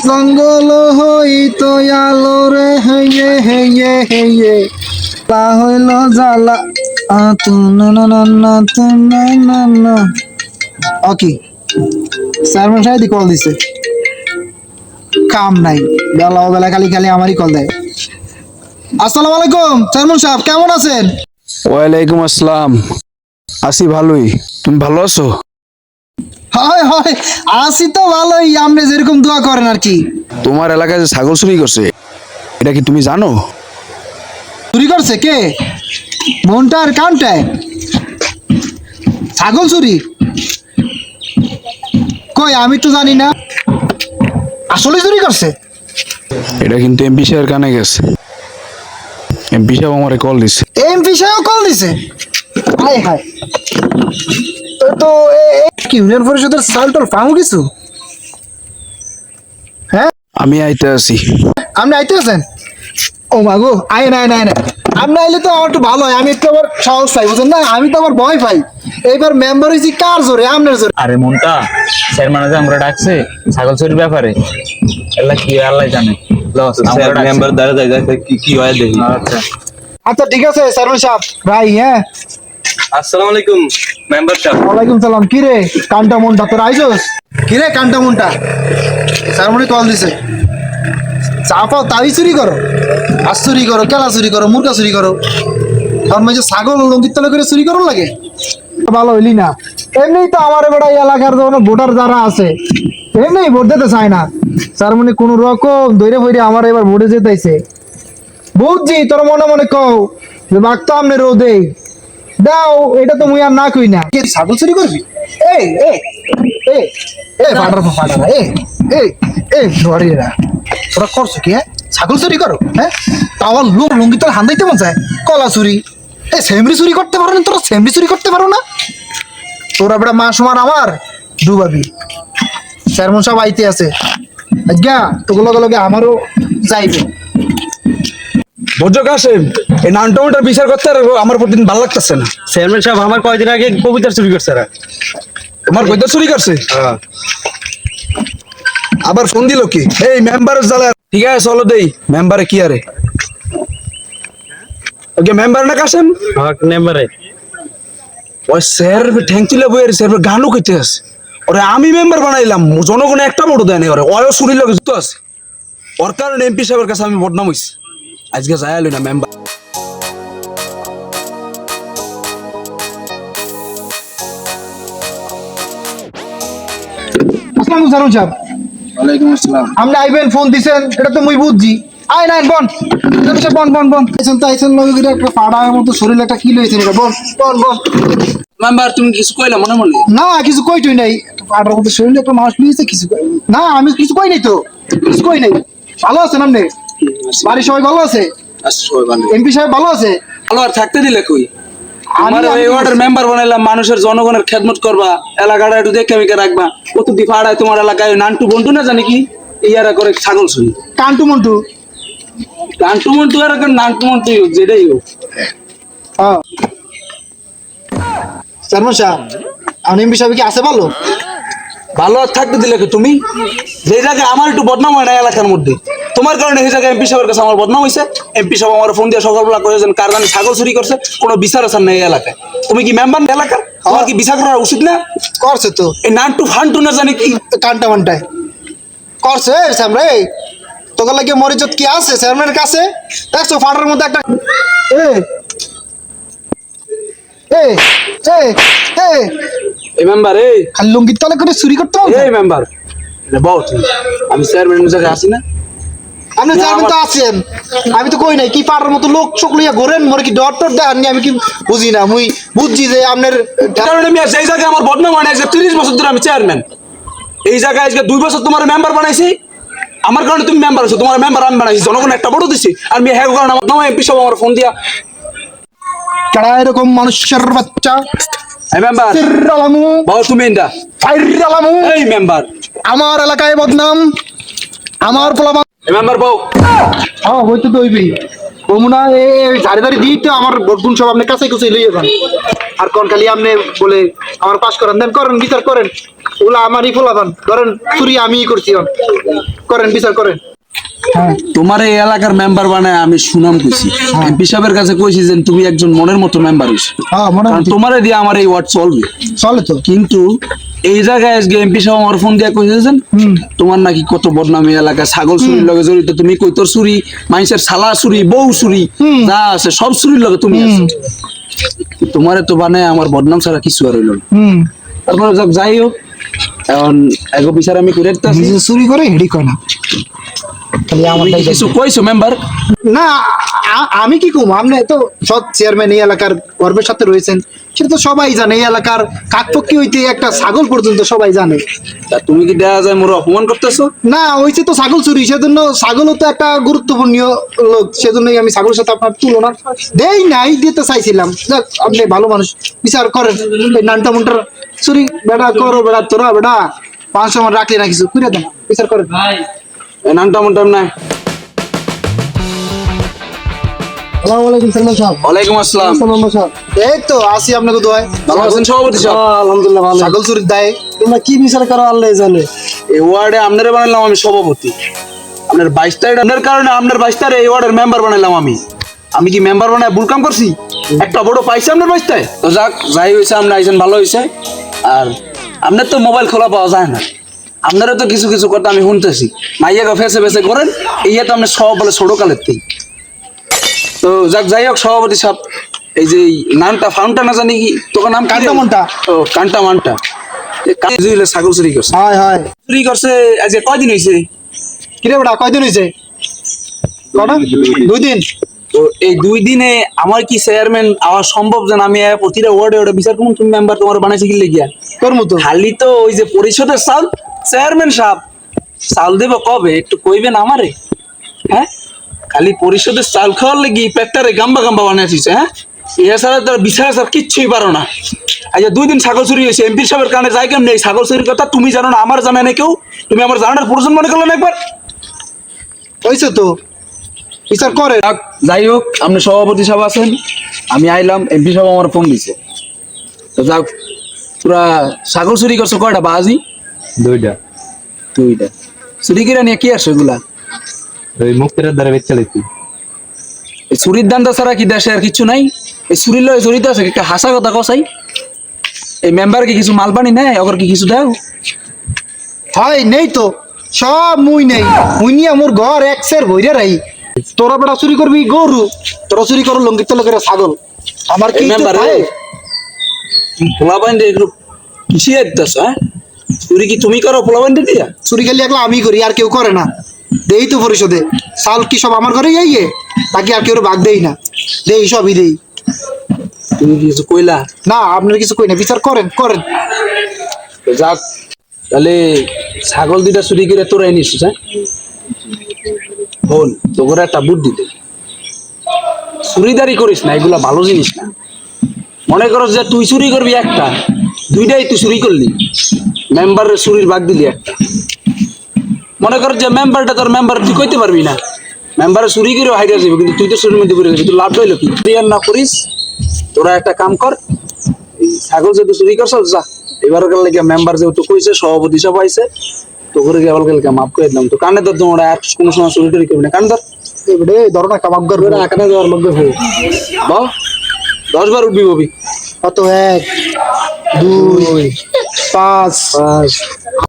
জঙ্গল হইতো আলো রে হেয়ে হেয়ে হেয়ে লা হইল জ্বালা তু না না না না তু না না না। ওকে স্যার মশাই দি কল দিছে, কাম নাই, বেলা বেলা খালি খালি আমারই কল দেয়। আসসালামু আলাইকুম চেয়ারম্যান সাহেব, কেমন আছেন? ওয়ালাইকুম আসসালাম। আছি ভালোই, তুমি ভালো আছো? হয় হয়, আসি তো ভালোই, আপনি যেরকম দোয়া করেন আর কি। তোমার এলাকায় যে ছাগল চুরি করছে, এটা কি তুমি জানো? চুরি করছে কে? মনটার কাউন্টায় ছাগল চুরি? কই আমি তো জানি না, আসলে চুরি করছে? এটা কিন্তু এমপি সাহেবের কানে গেছে। এমপি সাহেব আমারে কল দিছে। এমপি সাহেব কল দিছে? হায় হায়, তো তো কি ইউনিয়ন পরিষদের সালটল পাবো কিছু? হ্যাঁ আমি আইতে আছি। আপনি আইতে আছেন? ও মা গো, আয় না না না, আপনি আইলে তো আমার একটু ভালো হয়, আমি একটু আবার সাহস পাই, বুঝলেন না? আমি তো আবার ভয় পাই। এইবার মেম্বার হয়েছি কার জোরে? আপনার জোরে। আরে মনটা, স্যার ম্যানেজার আমরা ডাকছে ছাগল চুরির ব্যাপারে। আল্লাহ কি আল্লাহ জানে। মেম্বার দ্বারা যায় কি কি হয় দেখি। আচ্ছা আচ্ছা ঠিক আছে চেয়ারম্যান সাহেব, রাই। হ্যাঁ আসসালামু আলাইকুম মেম্বার সাহেব। ওয়ালাইকুম সালাম। কিরে কান্টা মনটা তোর আইসোস? কিরে কান্টা মনটা, স্যারমনি কল দিছে, চাপাও তাই চুরি করো, আজ চুরি করো, কেলা চুরি করো, মুরগা চুরি করো, তার মাঝে ছাগল লঙ্কিত তলে করে চুরি করো লাগে? ভালো হইলি না। এমনি তো আমার বেড়া এলাকার যখন ভোটার যারা আছে এমনি ভোট দিতে চায় না, স্যারমনি কোন রকম ধরে ফইরে আমার এবার ভোটে যেতেছে। বুঝছি তোর মনে মনে কও যে বাঘ তো আমনে রোদে দাও, এটা তো মুই আর না কই না। কি ছাগল চুরি করবি? এই এই এই এই ফাটার ফাটার এই এই এই ধরিরা তোরা করছো কি? হ্যাঁ ছাগল চুরি করো? হ্যাঁ তাও লোক লুঙ্গি তোর হান্দাইতে মন চায়? কলা চুরি, এই সেমরি চুরি করতে পারো না? তোরা সেমরি চুরি করতে পারো না? তোরা বেটা মা সমান আমার ডুবাবি। চেয়ারম্যান সাহেব আইতে আছে, আজ্ঞা তোগুলো লগে আমারও যাইবে। বজ্র কাসেম, এই নানটমাটার বিচার করতে আর আমার প্রতিদিন ভালো লাগতেছে না। চেয়ারম্যান সাহেব আমার কয়দিন আগে কবিতা চুরি করছে এরা। তোমার কইতা চুরি করছে? আবার ফোন দিল কি? এই মেম্বারের জ্বালা। ঠিক আছে চলো দেই মেম্বারে কি আরে। ওকে মেম্বার না কাসেম? হ্যাঁ মেম্বারে। ওই স্যার ঠ্যাং তুলে বইয়ের স্যার গানও কইতে আছে। ওরে আমি মেম্বার বানাইলাম, জনগণ একটা ভোট দেয় না। ওরে ওয়ও শুনি লাগে যুক্ত আছে, ওর কারণে এমপি সাহেবের কাছে আমি বদনাম হইছি। আজকে যাই আলো না মেম্বার। আসসালামু চেয়ারম্যান সাহেব। ওয়ালাইকুম আসসালাম। আপনি আইবেন ফোন দিছেন, এটা তো মুই বুঝছি। আয় নাই বন বন বন বন আইছেন তো আইছেন, লগে করে একটা ফাড়ার মতো শরীরে একটা কি লইছেন, এটা বন বন বন। মেম্বার তুমি কিছু কইলা মনে মনে? না কিছু কইটই নাই, ফাড়ার মতো শরীরে একটা মানুষ লইছে, কিছু না আমি কিছু কই নাই তো, কিছু কই নাই। ভালো আছেন আপনি? বাড়ির সবাই ভালো আছে? আচ্ছা সবাই ভালো। এমপি সাহেব ভালো আছে? ভালো আর থাকতে দিলে কই? আমার এই ওয়ার্ডের মেম্বার বানাইলাম, মানুষের জনগণের খেদমত করবা, এলাকাটা একটু দেখে মেখে রাখবা। কত দি ফাড়ায় তোমার এলাকায় নান্টু বন্টু না জানি কি ইয়ারা করে ছাগল চুরি। কান্টু মন্টু? নান্টু মন্টু আর নান্টু মন্টু হোক যেটাই হোক। হ্যাঁ চেয়ারম্যান সাহেব, আপনি এমপি সাহেব কি আছে ভালো? ভালো আর থাকতে দিলে কি তুমি? যে জায়গায় আমার একটু বদনাম হয় না এলাকার মধ্যে, তোমার কারণে সেই জায়গায় এমপি সাহেবের কাছে আমার বদনাম হয়েছে। এমপি সাহেব আমার ফোন দিয়ে সকালবেলা কয়েছেন কার জানি ছাগল চুরি করছে, কোনো বিচার আছেন না এই এলাকায়। তুমি কি মেম্বার এলাকার, তোমার কি বিচার করা উচিত না? করছে তো এই নান্টু ফান্টু না জানি কি কান্টা মান্টায় করছে। আমরা এই তোকে লাগে মরিজত কি আছে চেয়ারম্যানের কাছে? দেখছো ফাটার মধ্যে একটা এ এ এ এ এই মেম্বার এই খালি লুঙ্গির তলে করে চুরি করতে হবে? এই মেম্বার বাউ আমি চেয়ারম্যানের জায়গায় আসি না? আপনি চেয়ারম্যান তো আছেন, আমি তো কই নাই কি ফাটার মতো লোক চোখ লইয়া ঘোরেন, মরে কি ডর টর দেখাননি? আমি কি বুঝি না, মুই বুঝছি যে আপনার কারণে আমি সেই জায়গায় আমার বদনাম হয় না। আজকে 30 বছর ধরে আমি চেয়ারম্যান, এই জায়গায় আজকে 2 বছর তোমার মেম্বার বানাইছি। আমার কারণে তুমি মেম্বার আছো, তোমার মেম্বার আমি বানাইছি, জনগণ একটা বড় দিছি। আর আমি হ্যাঁ কারণে আমার নাম এমপি সব আমার ফোন দিয়া কারা এরকম মানুষের বাচ্চা এই মেম্বার সিররালামু বাউ তুমি ইন্দা ফাইরালামু এই মেম্বার আমার এলাকায় বদনাম, আমার পোলাপান। এই মেম্বার বাউ হ্যাঁ হইতে তো হইবি। বমুনা এই ধারে ধারে দিই তো আমার ভোটগুণ সব আপনার কাছে কুছে লইয়ে যান আর কোন খালি আপনি বলে আমার পাস করেন দেন করেন বিচার করেন ওগুলো আমারই ফলাফান ধরেন চুরি আমিই করছি করেন বিচার করেন তোমার এই এলাকার মেম্বার বানায় আমি সুনাম কইছি এমপি সাহেবের কাছে কইছি যে তুমি একজন মনের মতো মেম্বার হইছো হ্যাঁ মনে কারণ তোমারে দিয়ে আমার এই ওয়ার্ড চলবে চলে তো কিন্তু এই জায়গায় আজকে এমপি সাহেব আমার ফোন দিয়ে কইছেন তোমার নাকি কত বদনামি এলাকা ছাগল চুরির লগে জড়িত তুমি কই তোর চুরি মানুষের শালা চুরি বউ চুরি যা আছে সব চুরির লগে তুমি আছো তোমারে তো বানায় আমার বদনাম ছাড়া কিছু আর হইল না। তারপরে যাই হোক এখন এগো বিচার আমি করে দিতেছি নিজে চুরি করে হেডি কয় না খালি আমার তুমি কি কিছু কইছো মেম্বার না আমি কি কম আপনি তো সৎ চেয়ারম্যান এই এলাকার গর্বের সাথে রয়েছেন সেটা তো সবাই জানে এই এলাকার কাকপক্ষী হইতে একটা ছাগল পর্যন্ত সবাই জানে তা তুমি কি দেখা যায় মোর অপমান করতেছো না হইছে তো ছাগল চুরি সেজন্য ছাগলও তো একটা গুরুত্বপূর্ণ লোক সেজন্যই আমি ছাগলের সাথে আপনার তুলনা দেই নাই দিতে চাইছিলাম যাক আপনি ভালো মানুষ বিচার করেন এই নানটা মুন্টার চুরি বেড়া করো বেড়া তোরা বেড়া 500 মান রাখলি না কিছু করে দেন বিচার করেন এই নামটা মন টাইম নাই আসসালামু আলাইকুম সালমান সাহেব ওয়ালাইকুম আসসালাম সালমান সাহেব এই তো আসি আপনাকে দোয়ায় ভালো আছেন সভাপতি সাহেব আলহামদুলিল্লাহ ভালো ছাগল চুরির দায়ে তোমরা কি বিচার করো আল্লাহ জানে এই ওয়ার্ডে আপনারে বানাইলাম আমি সভাপতি আপনার 22 তারিখ আপনার কারণে আপনার 22 তারিখ এই ওয়ার্ডের মেম্বার বানাইলাম আমি কি মেম্বার বানায় ভুল কাম করছি একটা বড় পাইছি আপনার 22 তারিখ তো যাক যাই হইছে আপনি আইছেন ভালো হইছে আর আপনার তো মোবাইল খোলা পাওয়া যায় না আপনারা তো কিছু কিছু কথা আমি শুনতেছি মাইয়াকে ফেসে ফেসে করেন এই তো আপনি সব বলে ছোট কালের থেকে তো যাক যাই হোক সভাপতি সাহেব এই যে নামটা ফাউন্টা না জানি কি তোর নাম কান্টামনটা। ও কান্টা মানটা ছাগল চুরি করছে হায় হায় চুরি করছে আজকে কয়দিন হয়েছে কিরে বেটা কয়দিন হয়েছে কটা 2 দিন তো এই 2 দিনে আমার কি চেয়ারম্যান আওয়া সম্ভব যে আমি প্রতিটা ওয়ার্ডে বিচার করুন তুমি মেম্বার তোমার বানাইছে কি লেগিয়া তোর মতো খালি তো ওই যে পরিষদের চাল চেয়ারম্যান সাহেব চাল দেব কবে একটু কইবেন আমারে হ্যাঁ খালি পরিষদের চাল খাওয়ার লেগে পেটটারে গাম্বা গাম্বা বানাইছিস হ্যাঁ এছাড়া তোর বিচার স্যার কিচ্ছুই পারো না আচ্ছা 2 দিন ছাগল চুরি হয়েছে এমপি সাহেবের কারণে যাই কেমন নেই ছাগল চুরির কথা তুমি জানো না আমার জানা নেই কেউ তুমি আমার জানার প্রয়োজন মনে করলো না একবার হয়েছে তো বিচার করে যাক, যাই হোক আপনি সভাপতি সাহেব আছেন আমি আইলাম এমপি সাহেব আমার ফোন দিছে তো যাক পুরা ছাগল চুরি করছো কয়টা বাজি 2টা চুরি করে নিয়ে কি আসছে এগুলা ওই মুক্তির দ্বারা বেচে চালাইছি এই চুরির দান্দা ছাড়া কি দেশে আর কিছু নাই এই চুরির লয় জড়িত আছে কি হাসা কথা কসাই এই মেম্বার কি কিছু মাল পানি নেয় ওর কি কিছু দাও হয় নেই তো সব মুই নেই মুই নিয়ে মোর ঘর এক সের ভইরে রাই তোরা বেটা চুরি করবি গরু তোরা চুরি করো লঙ্গিত করে ছাগল আমার কি এই মেম্বার ভাই? পোলা বাইন এগুলো কিসে দিতেছ হ্যাঁ চুরি কি তুমি করো পোলা বাইন দিয়া চুরি খালি একলা আমি করি আর কেউ করে না দেই তো পরিশোধে চাল কি সব আমার ঘরে যাইয়ে বাকি আর কেউ ভাগ দেই না দেই সবই দেই তুমি কি কিছু কইলা না আপনার কিছু কই না বিচার করেন করেন তো যাক তাহলে ছাগল দুইটা চুরি করে তোরাই নিছিস হ্যাঁ বল তোর একটা বুদ্ধি দে চুরিদারি করিস না এগুলা ভালো জিনিস না মনে করো যে তুই চুরি করবি একটা 2টাই তুই চুরি করলি মেম্বারের চুরির ভাগ দিলি একটা মনে কর যে মেম্বারটা তোর মেম্বার তুই কইতে পারবি না মেম্বারে চুরি করে হাইরা যাবে কিন্তু তুই তো চুরির মধ্যে করে যাবি তুই লাভ হইলো কি তুই আর না করিস তোরা একটা কাম কর এই ছাগল যেহেতু চুরি করছ যা এবারের লেগে মেম্বার যেহেতু কইছে সভাপতি সব আইছে তো করে গিয়ে আবার মাফ করে দিলাম তো কানে ধর তোমরা আর কোনো সময় চুরি টুরি করবি না কান ধর এবারে ধরনা কাবাব করবে না কানে দেওয়ার লোক হয়ে 10 বার উঠবি ববি কত 1 2 5